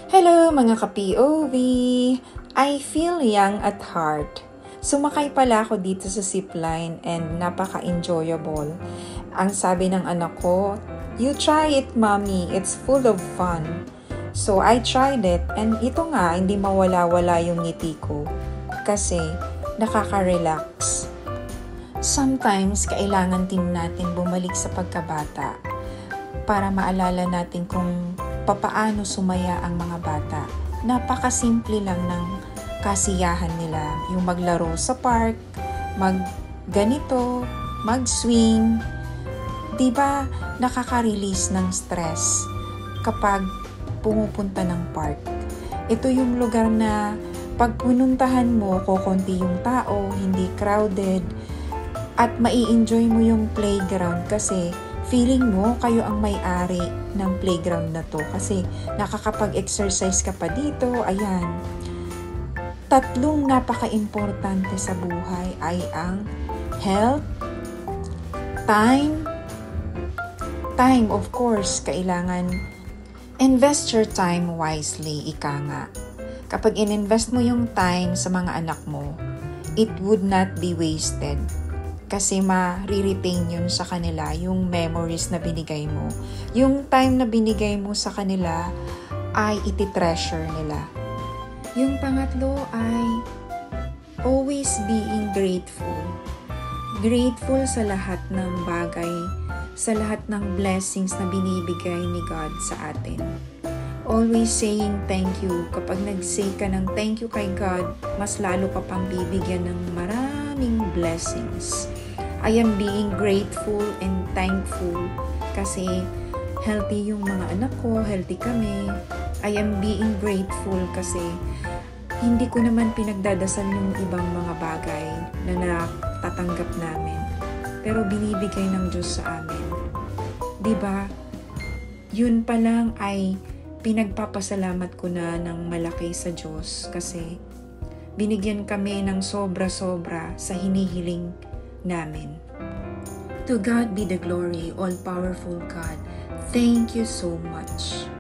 Hello mga ka-POV! I feel young at heart. Sumakay pala ako dito sa zipline and napaka-enjoyable. Ang sabi ng anak ko, "You try it, mommy. It's full of fun." So I tried it and ito nga, hindi mawala-wala yung ngiti ko kasi nakaka-relax. Sometimes, kailangan din natin bumalik sa pagkabata para maalala natin kung papaano sumaya ang mga bata. Napakasimple lang ng kasiyahan nila. Yung maglaro sa park, magganito, mag-swing. Diba nakaka-release ng stress kapag pumupunta ng park? Ito yung lugar na pag pununtahan mo, kokonti yung tao, hindi crowded, at mai-enjoy mo yung playground kasi feeling mo kayo ang may-ari ng playground na to kasi nakakapag-exercise ka pa dito. Ayan. Tatlong napaka-importante sa buhay ay ang health, time of course, kailangan invest your time wisely, ika nga. Kapag in-invest mo yung time sa mga anak mo, it would not be wasted. Kasi ma-retain yun sa kanila, yung memories na binigay mo. Yung time na binigay mo sa kanila ay iti-treasure nila. Yung pangatlo ay always being grateful. Grateful sa lahat ng bagay, sa lahat ng blessings na binibigay ni God sa atin. Always saying thank you. Kapag nag-say ka ng thank you kay God, mas lalo ka pang bibigyan ng maraming blessings. I am being grateful and thankful kasi healthy yung mga anak ko, healthy kami. I am being grateful kasi hindi ko naman pinagdadasal yung ibang mga bagay na natatanggap namin. Pero binibigay ng Diyos sa amin. Diba? Yun pa lang ay pinagpapasalamat ko na ng malaki sa Diyos kasi binigyan kami ng sobra-sobra sa hinihiling namin. To God be the glory, all-powerful God. Thank you so much.